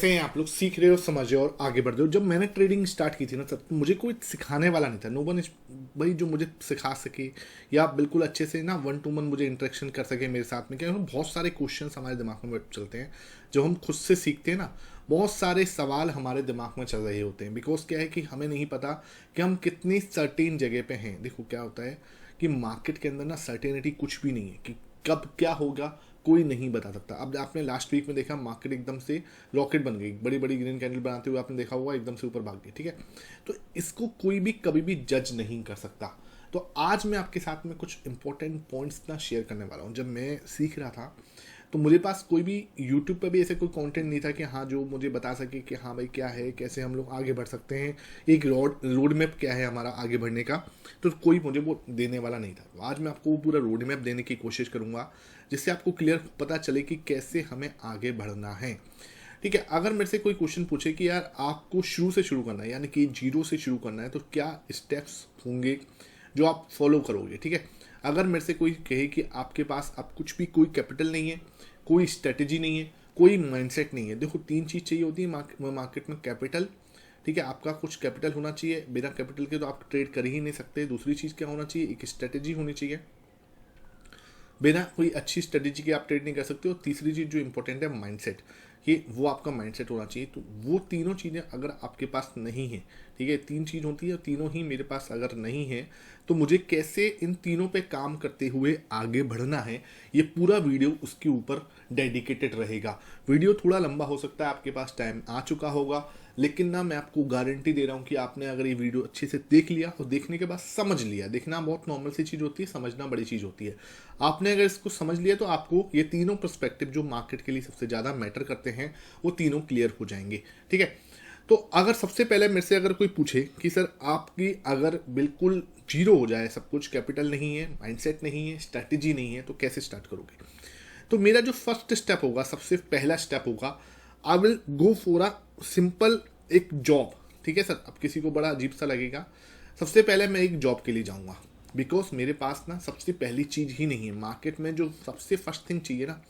कैसे हैं आप लोग? सीख रहे हो, समझ रहे हो और आगे बढ़ रहे हो। जब मैंने ट्रेडिंग स्टार्ट की थी ना, तब मुझे कोई सिखाने वाला नहीं था। नो वन भाई जो मुझे सिखा सके या बिल्कुल अच्छे से ना वन टू वन मुझे इंटरेक्शन कर सके मेरे साथ में। क्या बहुत सारे क्वेश्चन हमारे दिमाग में चलते हैं जब हम खुद से सीखते हैं ना। बहुत सारे सवाल हमारे दिमाग में चल रहे होते हैं, बिकॉज क्या है कि हमें नहीं पता कि हम कितनी सर्टेन जगह पे हैं। देखो क्या होता है कि मार्केट के अंदर ना सर्टेनिटी कुछ भी नहीं है कि कब क्या होगा, कोई नहीं बता सकता। अब आपने लास्ट वीक में देखा मार्केट एकदम से रॉकेट बन गई, बड़ी बड़ी ग्रीन कैंडल बनाते हुए आपने देखा होगा, एकदम से ऊपर भाग गई। ठीक है, तो इसको कोई भी कभी भी जज नहीं कर सकता। तो आज मैं आपके साथ में कुछ इंपॉर्टेंट पॉइंट्स ना शेयर करने वाला हूँ। जब मैं सीख रहा था तो मुझे पास कोई भी यूट्यूब पर भी ऐसे कोई कंटेंट नहीं था कि हाँ जो मुझे बता सके कि हाँ भाई क्या है, कैसे हम लोग आगे बढ़ सकते हैं, एक रोड मैप क्या है हमारा आगे बढ़ने का। तो कोई मुझे वो देने वाला नहीं था। तो आज मैं आपको वो पूरा रोड मैप देने की कोशिश करूँगा, जिससे आपको क्लियर पता चले कि कैसे हमें आगे बढ़ना है। ठीक है, अगर मेरे से कोई क्वेश्चन पूछे कि यार आपको शुरू से शुरू करना है, यानी कि जीरो से शुरू करना है, तो क्या स्टेप्स होंगे जो आप फॉलो करोगे? ठीक है, अगर मेरे से कोई कहे कि आपके पास अब कुछ भी कोई कैपिटल नहीं है, कोई स्ट्रेटेजी नहीं है, कोई माइंडसेट नहीं है। देखो तीन चीज़ चाहिए होती है मार्केट में। कैपिटल, ठीक है, आपका कुछ कैपिटल होना चाहिए। बिना कैपिटल के तो आप ट्रेड कर ही नहीं सकते। दूसरी चीज़ क्या होना चाहिए, एक स्ट्रेटेजी होनी चाहिए। बिना कोई अच्छी स्ट्रेटेजी के आप ट्रेड नहीं कर सकते। और तीसरी चीज़ जो इंपॉर्टेंट है, माइंडसेट, कि वो आपका माइंडसेट होना चाहिए। तो वो तीनों चीज़ें अगर आपके पास नहीं है, ठीक है, तीन चीज़ होती है और तीनों ही मेरे पास अगर नहीं है, तो मुझे कैसे इन तीनों पे काम करते हुए आगे बढ़ना है, ये पूरा वीडियो उसके ऊपर डेडिकेटेड रहेगा। वीडियो थोड़ा लंबा हो सकता है, आपके पास टाइम आ चुका होगा, लेकिन ना मैं आपको गारंटी दे रहा हूँ कि आपने अगर ये वीडियो अच्छे से देख लिया और देखने के बाद समझ लिया, देखना बहुत नॉर्मल सी चीज़ होती है, समझना बड़ी चीज़ होती है। आपने अगर इसको समझ लिया तो आपको ये तीनों पर्सपेक्टिव जो मार्केट के लिए सबसे ज़्यादा मैटर करते हैं वो तीनों क्लियर हो जाएंगे। ठीक है, तो अगर सबसे पहले मेरे से अगर कोई पूछे कि सर आपकी अगर बिल्कुल जीरो हो जाए, सब कुछ, कैपिटल नहीं है, माइंडसेट नहीं है, स्ट्रैटेजी नहीं है, तो कैसे स्टार्ट करोगे? तो मेरा जो फर्स्ट स्टेप होगा, सबसे पहला स्टेप होगा, I will go for a simple एक जॉब। ठीक है सर, अब किसी को बड़ा अजीब सा लगेगा। सबसे पहले मैं एक जॉब के लिए जाऊंगा, बिकॉज मेरे पास ना सबसे पहली चीज़ ही नहीं है मार्केट में। जो सबसे फर्स्ट थिंग चाहिए ना,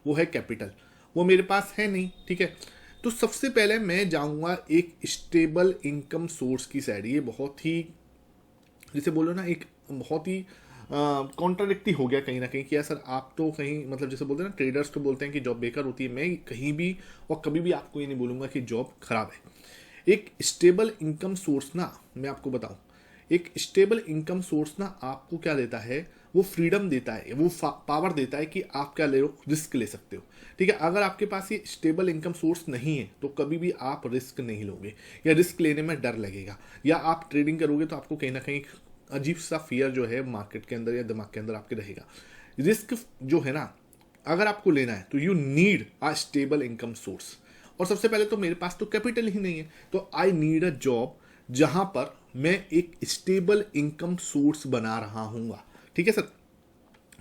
वो है कैपिटल। वो मेरे पास है नहीं। ठीक है, तो सबसे पहले मैं जाऊंगा एक स्टेबल इनकम सोर्स की साइड। ये बहुत ही, जैसे बोलो ना, एक बहुत ही कॉन्ट्राडिक्टी हो गया कहीं ना कहीं कि यार सर आप तो कहीं, मतलब जैसे बोलते हैं ना, ट्रेडर्स तो बोलते हैं कि जॉब बेकार होती है। मैं कहीं भी और कभी भी आपको ये नहीं बोलूँगा कि जॉब खराब है। एक स्टेबल इनकम सोर्स ना, मैं आपको बताऊं, एक स्टेबल इनकम सोर्स ना आपको क्या देता है, वो फ्रीडम देता है, वो पावर देता है कि आप क्या ले लो, रिस्क ले सकते हो। ठीक है, अगर आपके पास ये स्टेबल इनकम सोर्स नहीं है तो कभी भी आप रिस्क नहीं लोगे, या रिस्क लेने में डर लगेगा, या आप ट्रेडिंग करोगे तो आपको कहीं ना कहीं अजीब सा फियर जो है मार्केट के अंदर या दिमाग के अंदर आपके रहेगा। रिस्क जो है ना, अगर आपको लेना है तो you need a stable income source. और सबसे पहले तो मेरे पास तो कैपिटल ही नहीं है, तो आई नीड अ जॉब जहां पर मैं एक स्टेबल इनकम सोर्स बना रहा हूँगा। ठीक है सर,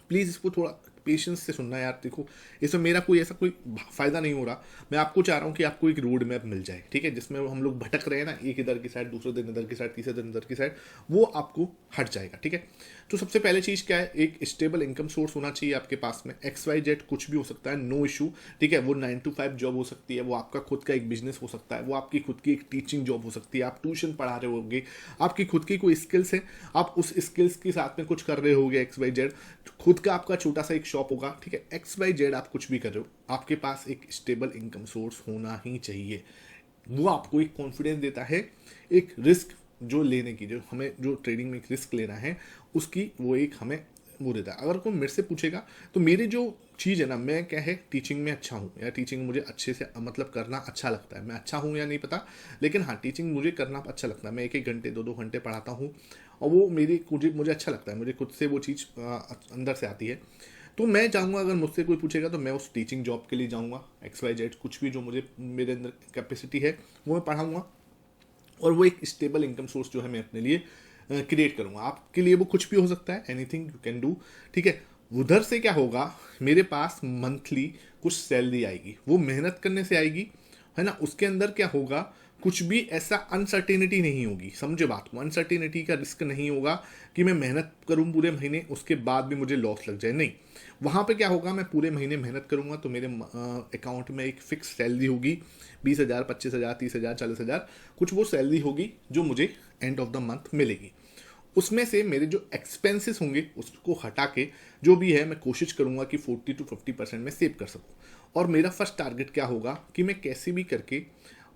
प्लीज़ इसको थोड़ा पेशेंस से सुनना यार। देखो, इसमें मेरा कोई ऐसा कोई फ़ायदा नहीं हो रहा। मैं आपको चाह रहा हूँ कि आपको एक रोड मैप मिल जाए, ठीक है, जिसमें हम लोग भटक रहे हैं ना, एक इधर की साइड, दूसरे दिन इधर की साइड, तीसरे दिन इधर की साइड, वो आपको हट जाएगा। ठीक है, तो सबसे पहले चीज़ क्या है, एक स्टेबल इनकम सोर्स होना चाहिए आपके पास में। XYZ कुछ भी हो सकता है, नो इशू। ठीक है, वो 9 to 5 जॉब हो सकती है, वो आपका खुद का एक बिजनेस हो सकता है, वो आपकी खुद की एक टीचिंग जॉब हो सकती है, आप ट्यूशन पढ़ा रहे होगे, आपकी खुद की कोई स्किल्स है, आप उस स्किल्स के साथ में कुछ कर रहे होगे, XYZ, खुद का आपका छोटा सा एक शॉप होगा। ठीक है, XYZ आप कुछ भी कर रहे हो, आपके पास एक स्टेबल इनकम सोर्स होना ही चाहिए। वो आपको एक कॉन्फिडेंस देता है, एक रिस्क जो लेने की, जो हमें जो ट्रेडिंग में एक रिस्क लेना है उसकी, वो एक हमें वो देता है। अगर कोई मेरे से पूछेगा तो मेरी जो चीज़ है ना, मैं क्या है, टीचिंग में अच्छा हूँ, या टीचिंग मुझे अच्छे से मतलब करना अच्छा लगता है। मैं अच्छा हूँ या नहीं पता, लेकिन हाँ, टीचिंग मुझे करना अच्छा लगता है। मैं 1-1 घंटे 2-2 घंटे पढ़ाता हूँ, और वो मेरी मुझे अच्छा लगता है, मुझे खुद से वो चीज़ अंदर से आती है। तो मैं चाहूँगा, अगर मुझसे कोई पूछेगा तो मैं उस टीचिंग जॉब के लिए जाऊँगा। XYZ कुछ भी जो मुझे मेरे अंदर कैपेसिटी है वो मैं पढ़ाऊँगा, और वो एक स्टेबल इनकम सोर्स जो है मैं अपने लिए क्रिएट करूँगा। आपके लिए वो कुछ भी हो सकता है, एनीथिंग यू कैन डू। ठीक है, उधर से क्या होगा, मेरे पास मंथली कुछ सैलरी आएगी, वो मेहनत करने से आएगी, है ना। उसके अंदर क्या होगा, कुछ भी ऐसा अनसर्टेनिटी नहीं होगी, समझे बात को, अनसर्टेनिटी का रिस्क नहीं होगा कि मैं मेहनत करूं पूरे महीने उसके बाद भी मुझे लॉस लग जाए, नहीं। वहाँ पे क्या होगा, मैं पूरे महीने मेहनत करूंगा तो मेरे अकाउंट में एक फिक्स सैलरी होगी, 20,000, 25,000, 30,000, 40,000, कुछ वो सैलरी होगी जो मुझे एंड ऑफ द मंथ मिलेगी। उसमें से मेरे जो एक्सपेंसेस होंगे उसको हटा के जो भी है मैं कोशिश करूंगा कि 40 to 50% में सेव कर सकूं। और मेरा फर्स्ट टारगेट क्या होगा कि मैं कैसे भी करके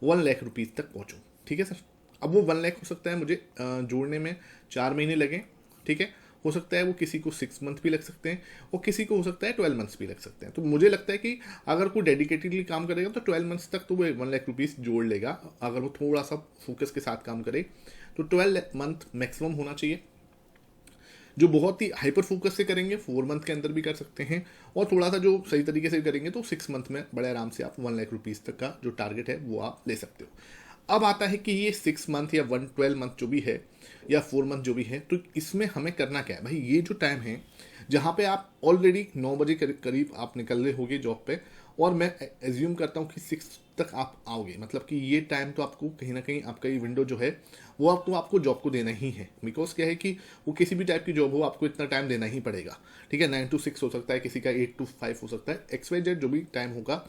1 लाख रुपीज़ तक पहुंचूं, ठीक है सर। अब वो 1 लाख हो सकता है मुझे जोड़ने में 4 महीने लगें, ठीक है, हो सकता है वो किसी को 6 मंथ भी लग सकते हैं और किसी को हो सकता है 12 मंथ्स भी लग सकते हैं। तो मुझे लगता है कि अगर कोई डेडिकेटेडली काम करेगा तो 12 मंथ्स तक तो वो 1 लाख रुपीज़ जोड़ लेगा, अगर वो थोड़ा सा फोकस के साथ काम करे तो 12 मंथ मैक्सिमम होना चाहिए। जो बहुत ही हाइपर फोकस से करेंगे 4 मंथ के अंदर भी कर सकते हैं, और थोड़ा सा जो सही तरीके से करेंगे तो 6 मंथ में बड़े आराम से आप 1 लाख रुपीज़ तक का जो टारगेट है वो आप ले सकते हो। अब आता है कि ये 6 मंथ या 12 मंथ जो भी है या 4 मंथ जो भी है, तो इसमें हमें करना क्या है भाई। ये जो टाइम है जहाँ पे आप ऑलरेडी 9 बजे करीब आप निकल रहे होगे जॉब पे, और मैं एज्यूम करता हूँ कि 6 तक आप आओगे, मतलब कि ये टाइम तो आपको कहीं ना कहीं आपका ये विंडो जो है वो आपको जॉब को देना ही है। बिकॉज क्या है कि वो किसी भी टाइप की जॉब हो आपको इतना टाइम देना ही पड़ेगा, ठीक है। 9 to 6 हो सकता है, किसी का 8 to 5 हो सकता है, XYZ जो भी टाइम होगा,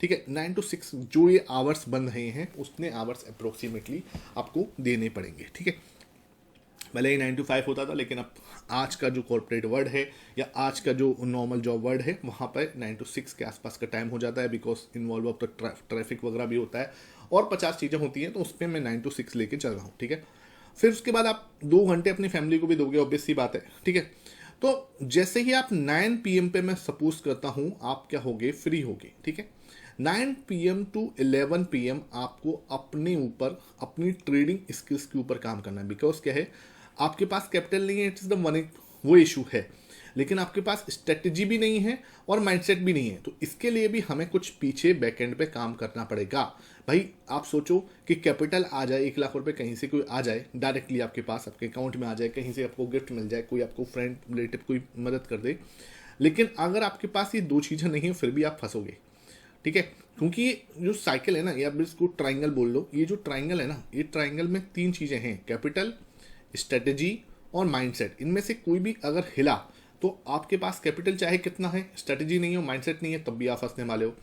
ठीक है। 9 to 6 जो ये आवर्स बन रहे हैं उतने आवर्स अप्रोक्सीमेटली आपको देने पड़ेंगे, ठीक है। भले ही 9 to 5 होता था, लेकिन अब आज का जो कॉर्पोरेट वर्ल्ड है या आज का जो नॉर्मल जॉब वर्ल्ड है वहाँ पर 9 to 6 के आसपास का टाइम हो जाता है, because involve of the traffic वगैरह भी होता है और 50 चीज़ें होती हैं, तो उस पर मैं 9 to 6 लेके चल रहा हूँ, ठीक है। फिर उसके बाद आप 2 घंटे अपनी फैमिली को भी दोगे, ऑब्वियस सी बात है, ठीक है। तो जैसे ही आप 9 PM पे मैं सपोज करता हूँ आप क्या होगे, फ्री होगे, ठीक है। 9 PM to 11 PM आपको अपने ऊपर अपनी ट्रेडिंग स्किल्स के ऊपर काम करना है। बिकॉज क्या है, आपके पास कैपिटल नहीं है, इट इज द वन, वो इशू है, लेकिन आपके पास स्ट्रेटजी भी नहीं है और माइंडसेट भी नहीं है। तो इसके लिए भी हमें कुछ पीछे बैकएंड पे काम करना पड़ेगा। भाई आप सोचो कि कैपिटल आ जाए, 1 लाख रुपए कहीं से कोई आ जाए डायरेक्टली आपके पास, आपके अकाउंट में आ जाए, कहीं से आपको गिफ्ट मिल जाए, कोई आपको फ्रेंड रिलेटिव कोई मदद कर दे, लेकिन अगर आपके पास ये 2 चीज़ें नहीं है फिर भी आप फंसोगे, ठीक है। क्योंकि ये जो साइकिल है ना, या इसको ट्राइंगल बोल लो, ये जो ट्राइंगल है ना, ये ट्राइंगल में 3 चीज़ें हैं, कैपिटल, स्ट्रेटेजी और माइंडसेट। इनमें से कोई भी अगर हिला तो आपके पास कैपिटल चाहे कितना है, स्ट्रेटेजी नहीं हो, माइंडसेट नहीं है, तब भी आप फंसने वाले हो।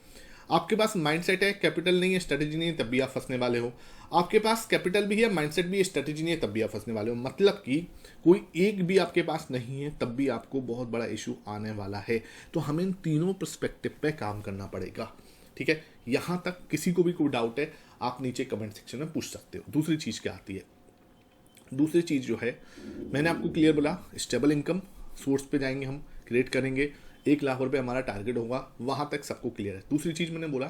आपके पास माइंडसेट है, कैपिटल नहीं है, स्ट्रेटेजी नहीं है, तब भी आप फंसने वाले हो। आपके पास कैपिटल भी है, माइंडसेट भी है, स्ट्रेटेजी नहीं है, तब भी आप फंसने वाले हो। मतलब कि कोई एक भी आपके पास नहीं है तब भी आपको बहुत बड़ा इशू आने वाला है। तो हमें इन तीनों पर्सपेक्टिव पे काम करना पड़ेगा, ठीक है। यहाँ तक किसी को भी कोई डाउट है आप नीचे कमेंट सेक्शन में पूछ सकते हो। दूसरी चीज़ क्या आती है, दूसरी चीज़ जो है मैंने आपको क्लियर बोला, स्टेबल इनकम सोर्स पे जाएंगे, हम क्रिएट करेंगे, 1 लाख रुपए हमारा टारगेट होगा, वहाँ तक सबको क्लियर है। दूसरी चीज़ मैंने बोला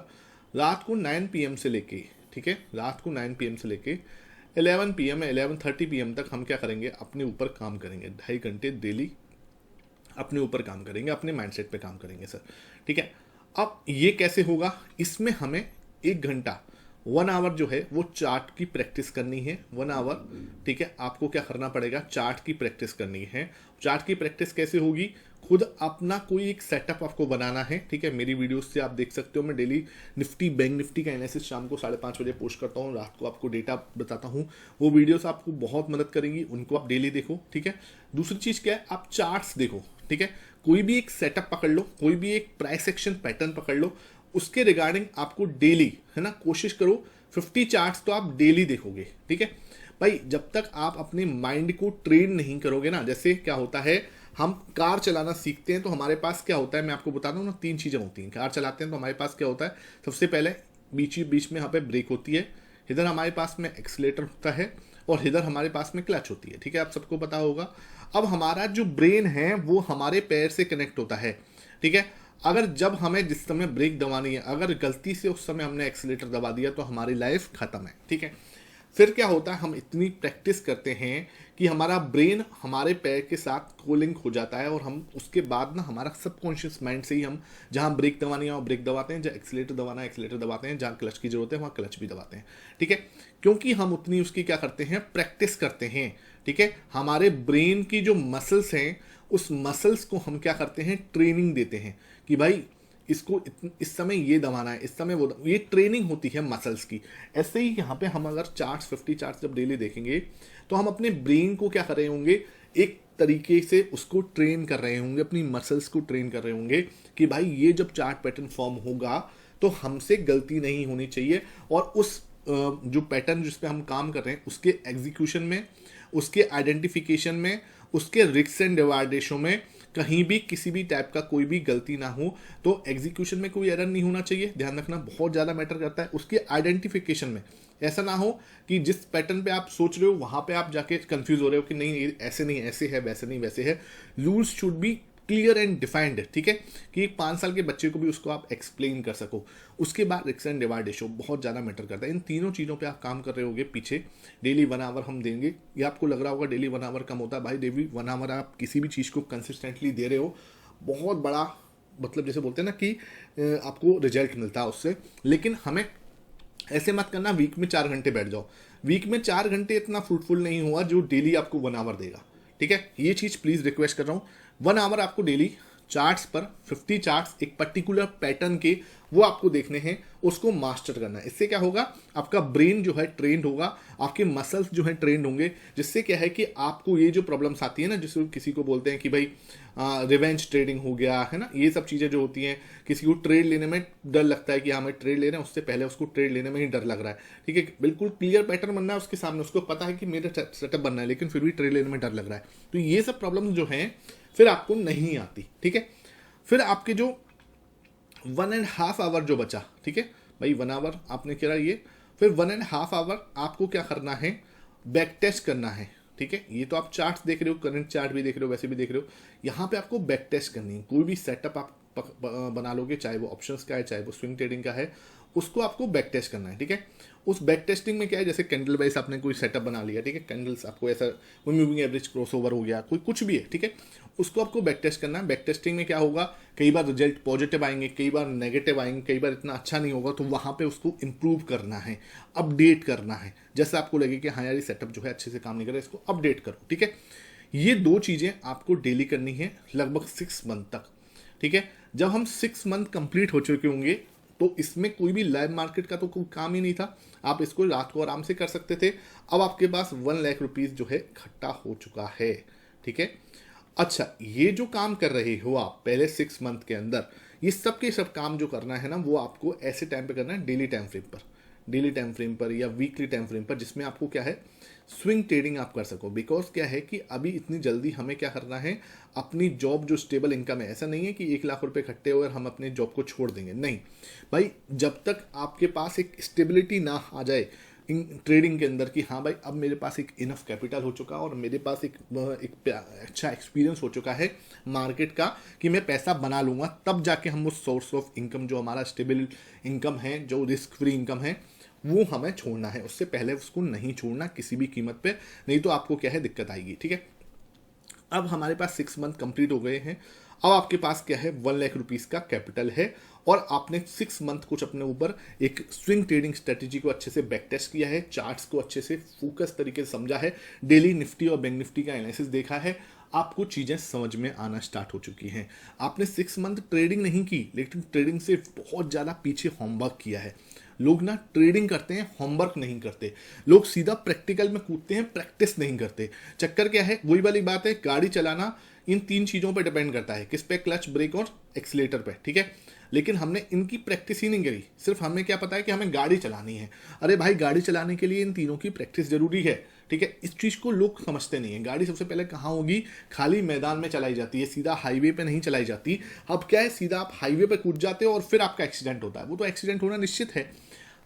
रात को 9 PM से लेके, ठीक है, रात को 9 PM से लेके 11 PM या 11:30 PM तक हम क्या करेंगे, अपने ऊपर काम करेंगे। 2.5 घंटे डेली अपने ऊपर काम करेंगे, अपने माइंडसेट पे काम करेंगे सर, ठीक है। अब ये कैसे होगा, इसमें हमें 1 घंटा 1 आवर जो है वो चार्ट की प्रैक्टिस करनी है। 1 आवर, ठीक है, आपको क्या करना पड़ेगा, चार्ट की प्रैक्टिस करनी है। चार्ट की प्रैक्टिस कैसे होगी, खुद अपना कोई एक सेटअप आपको बनाना है, ठीक है। मेरी वीडियोस से आप देख सकते हो, मैं डेली निफ्टी बैंक निफ्टी का एनालिसिस शाम को 5:30 बजे पोस्ट करता हूँ, रात को आपको डेटा बताता हूँ। वो वीडियोस आपको बहुत मदद करेंगी, उनको आप डेली देखो, ठीक है। दूसरी चीज़ क्या है, आप चार्ट्स देखो, ठीक है। कोई भी एक सेटअप पकड़ लो, कोई भी एक प्राइस एक्शन पैटर्न पकड़ लो, उसके रिगार्डिंग आपको डेली, है ना, कोशिश करो 50 चार्ट्स तो आप डेली देखोगे, ठीक है। भाई जब तक आप अपने माइंड को ट्रेन नहीं करोगे ना, जैसे क्या होता है, हम कार चलाना सीखते हैं तो हमारे पास क्या होता है, मैं आपको बताता हूँ ना, 3 चीज़ें होती हैं। कार चलाते हैं तो हमारे पास क्या होता है, सबसे पहले बीच में यहाँ पे ब्रेक होती है, इधर हमारे पास में एक्सीलेटर होता है और इधर हमारे पास में क्लच होती है, ठीक है, आप सबको पता होगा। अब हमारा जो ब्रेन है वो हमारे पैर से कनेक्ट होता है, ठीक है। अगर जब हमें जिस समय ब्रेक दबानी है, अगर गलती से उस समय हमने एक्सीलेटर दबा दिया तो हमारी लाइफ खत्म है, ठीक है। फिर क्या होता है, हम इतनी प्रैक्टिस करते हैं कि हमारा ब्रेन हमारे पैर के साथ कोलिंक हो जाता है और हम उसके बाद ना हमारा सबकॉन्शियस माइंड से ही हम जहाँ ब्रेक दबानी है वहाँ ब्रेक दबाते हैं, जहाँ एक्सीलेटर दबाना है एक्सीलेटर दबाते हैं, जहाँ क्लच की जरूरत है वहाँ क्लच भी दबाते हैं, ठीक है। क्योंकि हम उतनी उसकी क्या करते हैं, प्रैक्टिस करते हैं, ठीक है। हमारे ब्रेन की जो मसल्स हैं उस मसल्स को हम क्या करते हैं, ट्रेनिंग देते हैं कि भाई इसको इस समय ये दबाना है, इस समय वो ये ट्रेनिंग होती है मसल्स की। ऐसे ही यहाँ पे हम अगर चार्ट्स 50 चार्ट्स जब डेली देखेंगे तो हम अपने ब्रेन को क्या कर रहे होंगे, एक तरीके से उसको ट्रेन कर रहे होंगे, अपनी मसल्स को ट्रेन कर रहे होंगे कि भाई ये जब चार्ट पैटर्न फॉर्म होगा तो हमसे गलती नहीं होनी चाहिए, और उस जो पैटर्न जिस पे हम काम कर रहे हैं उसके एग्जीक्यूशन में, उसके आइडेंटिफिकेशन में, उसके रिस्क एंड रिवार्ड रेशो में कहीं भी किसी भी टाइप का कोई भी गलती ना हो। तो एग्जीक्यूशन में कोई एरर नहीं होना चाहिए, ध्यान रखना बहुत ज़्यादा मैटर करता है। उसके आइडेंटिफिकेशन में ऐसा ना हो कि जिस पैटर्न पे आप सोच रहे हो वहाँ पे आप जाके कंफ्यूज हो रहे हो कि नहीं ये ऐसे नहीं ऐसे है, वैसे नहीं वैसे है। Rules should be clear and defined, ठीक है, कि 5 साल के बच्चे को भी उसको आप एक्सप्लेन कर सको। उसके बाद रिस्क एंड रिवार्ड रेशो बहुत ज़्यादा मैटर करता है। इन तीनों चीज़ों पे आप काम कर रहे होगे पीछे। डेली 1 आवर हम देंगे, ये आपको लग रहा होगा डेली 1 आवर कम होता है, भाई डेली 1 आवर आप किसी भी चीज़ को कंसिस्टेंटली दे रहे हो, बहुत बड़ा मतलब जैसे बोलते हैं ना कि आपको रिजल्ट मिलता है उससे। लेकिन हमें ऐसे मत करना वीक में 4 घंटे बैठ जाओ, वीक में 4 घंटे इतना फ्रूटफुल नहीं हुआ जो डेली आपको 1 आवर देगा, ठीक है। ये चीज़ प्लीज़ रिक्वेस्ट कर रहा हूँ। 1 आवर आपको डेली चार्ट्स पर 50 चार्ट्स एक पर्टिकुलर पैटर्न के वो आपको देखने हैं, उसको मास्टर करना है। इससे क्या होगा, आपका ब्रेन जो है ट्रेंड होगा, आपके मसल्स जो है ट्रेंड होंगे, जिससे क्या है कि आपको ये जो प्रॉब्लम्स आती है ना, जिसको किसी को बोलते हैं कि भाई रिवेंज ट्रेडिंग हो गया है ना, ये सब चीज़ें जो होती हैं, किसी को ट्रेड लेने में डर लगता है कि हाँ मैं ट्रेड ले रहे हैं, उससे पहले उसको ट्रेड लेने में ही डर लग रहा है, ठीक है। बिल्कुल क्लियर पैटर्न बनना है उसके सामने, उसको पता है कि मेरा सेटअप बनना है, लेकिन फिर भी ट्रेड लेने में डर लग रहा है। तो ये सब प्रॉब्लम जो हैं फिर आपको नहीं आती, ठीक है। फिर आपके जो 1.5 आवर जो बचा, ठीक है भाई, 1 आवर आपने करा ये, फिर 1.5 आवर आपको क्या करना है, बैक टेस्ट करना है, ठीक है। ये तो आप चार्ट्स देख रहे हो, करंट चार्ट भी देख रहे हो, वैसे भी देख रहे हो, यहाँ पे आपको बैक टेस्ट करनी है। कोई भी सेटअप आप बना लोगे, चाहे वो ऑप्शंस का है चाहे वो स्विंग ट्रेडिंग का है, उसको आपको बैक टेस्ट करना है, ठीक है। उस बैक टेस्टिंग में क्या है, जैसे कैंडल वाइज आपने कोई सेटअप बना लिया, ठीक है, कैंडल्स आपको ऐसा कोई मूविंग एवरेज क्रॉसओवर हो गया, कोई कुछ भी है, ठीक है, उसको आपको बैक टेस्ट करना है। बैक टेस्टिंग में क्या होगा, कई बार रिजल्ट पॉजिटिव आएंगे, कई बार नेगेटिव आएंगे, कई बार इतना अच्छा नहीं होगा, तो वहाँ पे उसको इंप्रूव करना है, अपडेट करना है। जैसे आपको लगे कि हाँ यार ये सेटअप जो है अच्छे से काम नहीं कर रहा, इसको अपडेट करो, ठीक है। ये 2 चीज़ें आपको डेली करनी है लगभग 6 मंथ तक, ठीक है। जब हम 6 मंथ कंप्लीट हो चुके होंगे तो इसमें कोई भी लाइव मार्केट का तो कोई काम ही नहीं था, आप इसको रात को आराम से कर सकते थे। अब आपके पास 1 लाख रुपीज़ जो है इकट्ठा हो चुका है, ठीक है। अच्छा, ये जो काम कर रहे हो आप पहले 6 मंथ के अंदर, ये सब के सब काम जो करना है ना, वो आपको ऐसे टाइम पे करना है, डेली टाइम फ्रेम पर, डेली टाइम फ्रेम पर या वीकली टाइम फ्रेम पर, जिसमें आपको क्या है स्विंग ट्रेडिंग आप कर सको। बिकॉज क्या है कि अभी इतनी जल्दी हमें क्या करना है, अपनी जॉब जो स्टेबल इनकम है, ऐसा नहीं है कि 1 लाख रुपए इकट्ठे हो और हम अपने जॉब को छोड़ देंगे, नहीं भाई। जब तक आपके पास एक स्टेबिलिटी ना आ जाए इन ट्रेडिंग के अंदर कि हाँ भाई अब मेरे पास एक इनफ कैपिटल हो चुका और मेरे पास एक अच्छा एक्सपीरियंस हो चुका है मार्केट का कि मैं पैसा बना लूँगा, तब जाके हम उस सोर्स ऑफ इनकम जो हमारा स्टेबल इनकम है, जो रिस्क फ्री इनकम है, वो हमें छोड़ना है। उससे पहले उसको नहीं छोड़ना किसी भी कीमत पे, नहीं तो आपको क्या है दिक्कत आएगी, ठीक है। अब हमारे पास 6 मंथ कंप्लीट हो गए हैं। अब आपके पास क्या है 1 लाख रुपीज़ का कैपिटल है और आपने 6 मंथ कुछ अपने ऊपर एक स्विंग ट्रेडिंग स्ट्रेटेजी को अच्छे से बैक टेस्ट किया है, चार्ट्स को अच्छे से फोकस तरीके से समझा है, डेली निफ्टी और बैंक निफ्टी का एनालिसिस देखा है, आपको चीज़ें समझ में आना स्टार्ट हो चुकी हैं। आपने 6 मंथ ट्रेडिंग नहीं की, लेकिन ट्रेडिंग से बहुत ज़्यादा पीछे होमवर्क किया है। लोग ना ट्रेडिंग करते हैं, होमवर्क नहीं करते, लोग सीधा प्रैक्टिकल में कूदते हैं, प्रैक्टिस नहीं करते। चक्कर क्या है, वही वाली बात है, गाड़ी चलाना इन 3 चीज़ों पर डिपेंड करता है, किस पे, क्लच, ब्रेक और एक्सीलेटर पे, ठीक है। लेकिन हमने इनकी प्रैक्टिस ही नहीं करी, सिर्फ हमें क्या पता है कि हमें गाड़ी चलानी है। अरे भाई गाड़ी चलाने के लिए इन तीनों की प्रैक्टिस जरूरी है, ठीक है। इस चीज़ को लोग समझते नहीं है। गाड़ी सबसे पहले कहाँ होगी, खाली मैदान में चलाई जाती है, सीधा हाईवे पे नहीं चलाई जाती। अब क्या है, सीधा आप हाईवे पे कूद जाते हो और फिर आपका एक्सीडेंट होता है, वो तो एक्सीडेंट होना निश्चित है।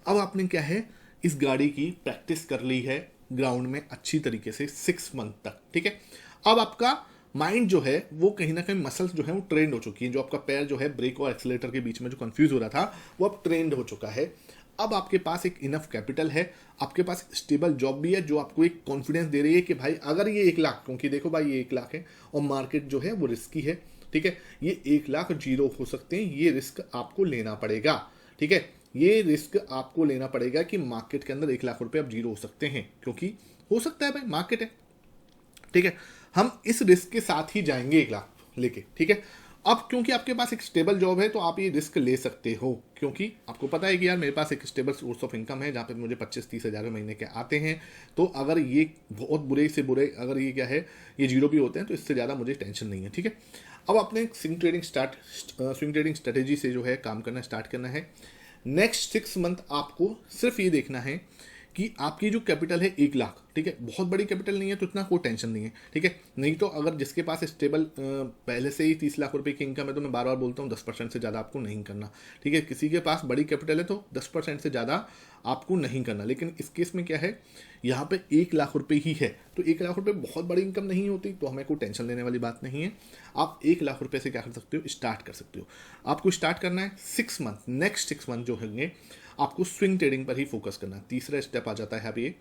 अब आपने क्या है, इस गाड़ी की प्रैक्टिस कर ली है ग्राउंड में अच्छी तरीके से 6 मंथ तक, ठीक है। अब आपका माइंड जो है वो कहीं ना कहीं मसल्स जो है वो ट्रेंड हो चुकी है, जो आपका पैर जो है ब्रेक और एक्सीलेटर के बीच में जो कंफ्यूज हो रहा था वो अब ट्रेंड हो चुका है। अब आपके पास एक इनफ कैपिटल है, आपके पास स्टेबल जॉब भी है जो आपको एक कॉन्फिडेंस दे रही है कि भाई अगर ये 1 लाख, क्योंकि देखो भाई ये 1 लाख है और मार्केट जो है वो रिस्की है, ठीक है, ये 1 लाख 0 हो सकते हैं, ये रिस्क आपको लेना पड़ेगा, ठीक है। ये रिस्क आपको लेना पड़ेगा कि मार्केट के अंदर 1 लाख रुपए अब 0 हो सकते हैं, क्योंकि हो सकता है भाई मार्केट है, ठीक है। हम इस रिस्क के साथ ही जाएंगे 1 लाख लेके, ठीक है। अब क्योंकि आपके पास एक स्टेबल जॉब है तो आप ये रिस्क ले सकते हो, क्योंकि आपको पता है कि यार मेरे पास एक स्टेबल सोर्स ऑफ इनकम है जहाँ पे मुझे 25-30 हज़ार महीने के आते हैं। तो अगर ये बहुत बुरे से बुरे अगर ये क्या है ये जीरो भी होते हैं तो इससे ज़्यादा मुझे टेंशन नहीं है, ठीक है। अब अपने स्विंग ट्रेडिंग स्ट्रेटेजी से जो है काम करना स्टार्ट करना है। नेक्स्ट 6 मंथ आपको सिर्फ ये देखना है कि आपकी जो कैपिटल है 1 लाख, ठीक है, बहुत बड़ी कैपिटल नहीं है तो इतना कोई टेंशन नहीं है, ठीक है। नहीं तो अगर जिसके पास स्टेबल पहले से ही 30 लाख रुपए की इनकम है तो मैं बार बार बोलता हूँ 10% से ज़्यादा आपको नहीं करना, ठीक है। किसी के पास बड़ी कैपिटल है तो 10% से ज़्यादा आपको नहीं करना। लेकिन इस केस में क्या है, यहाँ पे 1 लाख रुपए ही है तो 1 लाख रुपए बहुत बड़ी इनकम नहीं होती, तो हमें कोई टेंशन लेने वाली बात नहीं है। आप 1 लाख रुपए से क्या कर सकते हो, स्टार्ट कर सकते हो। आपको स्टार्ट करना है 6 मंथ, नेक्स्ट 6 मंथ जो होंगे आपको स्विंग ट्रेडिंग पर ही फोकस करना है। तीसरा स्टेप आ जाता है अब ये,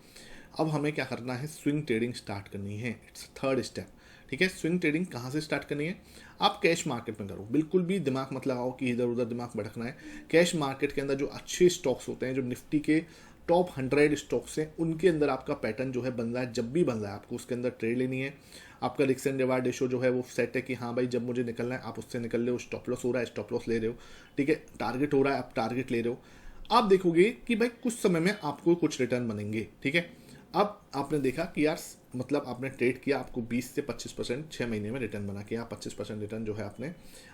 अब हमें क्या करना है, स्विंग ट्रेडिंग स्टार्ट करनी है। इट्स थर्ड स्टेप, ठीक है। स्विंग ट्रेडिंग कहाँ से स्टार्ट करनी है, आप कैश मार्केट में करो, बिल्कुल भी दिमाग मत लगाओ कि इधर उधर दिमाग भटकना है। कैश मार्केट के अंदर जो अच्छे स्टॉक्स होते हैं, जो निफ्टी के टॉप 100 स्टॉक्स हैं, उनके अंदर आपका पैटर्न जो है बन रहा है। जब भी बन रहा है आपको उसके अंदर ट्रेड लेनी है। आपका रिस्क एंड रिवार्ड रेशो जो है वो सेट है कि हाँ भाई जब मुझे निकलना है आप उससे निकल रहे हो, स्टॉप लॉस हो रहा है स्टॉप लॉस ले रहे हो, ठीक है, टारगेट हो रहा है आप टारगेट ले रहे हो। आप देखोगे कि भाई कुछ समय में आपको कुछ रिटर्न बनेंगे, ठीक है। अब आपने देखा कि यार मतलब आपने ट्रेड किया, आपको 20 से 25% 6 महीने में रिटर्न बना के, 25% रिटर्न जो है आपने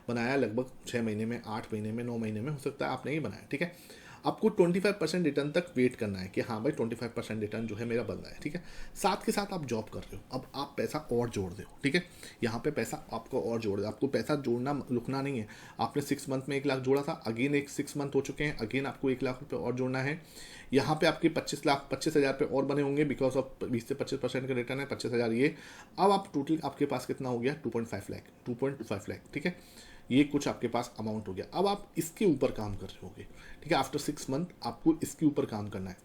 बनाया लगभग 6 महीने में, 8 महीने में, 9 महीने में, हो सकता है आपने ही बनाया, ठीक है। आपको 25% रिटर्न तक वेट करना है कि हाँ भाई 25% रिटर्न जो है मेरा बन रहा है, ठीक है। साथ के साथ आप जॉब कर रहे हो, अब आप पैसा और जोड़ रहे हो, ठीक है। यहाँ पे पैसा आपको और जोड़ रहे हो, आपको पैसा जोड़ना रुकना नहीं है। आपने 6 मंथ में 1 लाख जोड़ा था, अगेन एक 6 मंथ हो चुके हैं, अगेन आपको 1 लाख रुपये और जोड़ना है। यहाँ पे आपके 25 हज़ार पे और बने होंगे बिकॉज ऑफ 20 से 25% का रिटर्न है, 25 हज़ार ये। अब आप टोटल आपके पास कितना हो गया, 2.5 लाख, 2.25 लाख, ठीक है। ये कुछ आपके पास अमाउंट हो गया। अब आप इसके ऊपर काम कर रहे होगे, ठीक है। आफ्टर 6 मंथ आपको इसके ऊपर काम करना है।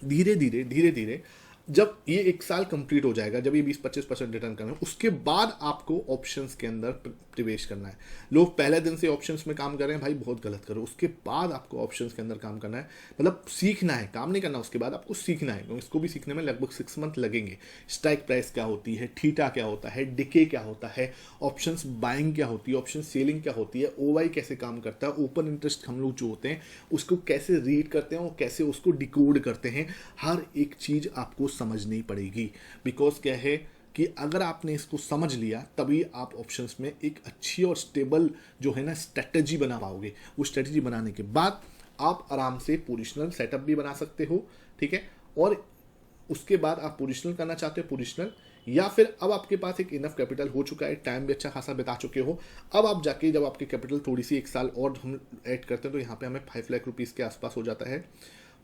धीरे धीरे धीरे धीरे जब ये 1 साल कंप्लीट हो जाएगा, जब ये 20-25% रिटर्न करना है, उसके बाद आपको ऑप्शंस के अंदर प्रवेश करना है। लोग पहले दिन से ऑप्शंस में काम कर रहे हैं, भाई बहुत गलत करो। उसके बाद आपको ऑप्शंस के अंदर काम करना है, मतलब सीखना है, काम नहीं करना। उसके बाद आपको सीखना है, क्योंकि इसको भी सीखने में लगभग 6 मंथ लगेंगे। स्ट्राइक प्राइस क्या होती है, थीटा क्या होता है, डिके क्या होता है, ऑप्शंस बाइंग क्या होती है, ऑप्शन सेलिंग क्या होती है, ओवाई कैसे काम करता है, ओपन इंटरेस्ट हम लोग जो होते हैं उसको कैसे रीड करते हैं और कैसे उसको डिकोड करते हैं, हर एक चीज़ आपको समझनी पड़ेगी। बिकॉज क्या है कि अगर आपने इसको समझ लिया तभी आप ऑप्शंस में एक अच्छी और स्टेबल जो है ना स्ट्रेटजी बना पाओगे। वो स्ट्रेटजी बनाने के बाद आप आराम से पोजिशनल सेटअप भी बना सकते हो, ठीक है। और उसके बाद आप पोजिशनल करना चाहते हो पोजिशनल, या फिर अब आपके पास एक इनफ कैपिटल हो चुका है, टाइम भी अच्छा खासा बिता चुके हो, अब आप जाके जब आपकी कैपिटल थोड़ी सी 1 साल और हम ऐड करते हैं तो यहाँ पे हमें 5 लाख रुपीज़ के आसपास हो जाता है।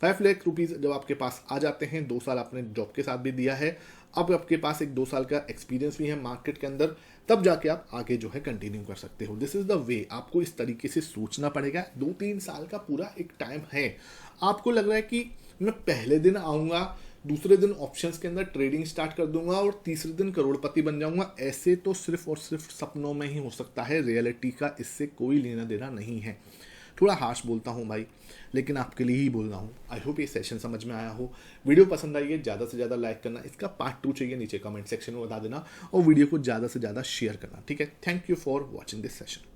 5 लाख रुपीज़ जब आपके पास आ जाते हैं, 2 साल आपने जॉब के साथ भी दिया है, अब आपके पास एक 2 साल का एक्सपीरियंस भी है मार्केट के अंदर, तब जाके आप आगे जो है कंटिन्यू कर सकते हो। This is the way. आपको इस तरीके से सोचना पड़ेगा। 2-3 साल का पूरा एक टाइम है। आपको लग रहा है कि मैं पहले दिन आऊँगा, दूसरे दिन ऑप्शंस के अंदर ट्रेडिंग स्टार्ट कर दूंगा और तीसरे दिन करोड़पति बन जाऊंगा, ऐसे तो सिर्फ और सिर्फ सपनों में ही हो सकता है। रियलिटी का इससे कोई लेना देना नहीं है। थोड़ा हार्श बोलता हूँ भाई, लेकिन आपके लिए ही बोल रहा हूँ। आई होप ये सेशन समझ में आया हो। वीडियो पसंद आई है, ज़्यादा से ज़्यादा लाइक करना, इसका पार्ट 2 चाहिए नीचे कमेंट सेक्शन में बता देना, और वीडियो को ज़्यादा से ज़्यादा शेयर करना, ठीक है। Thank you for watching this session.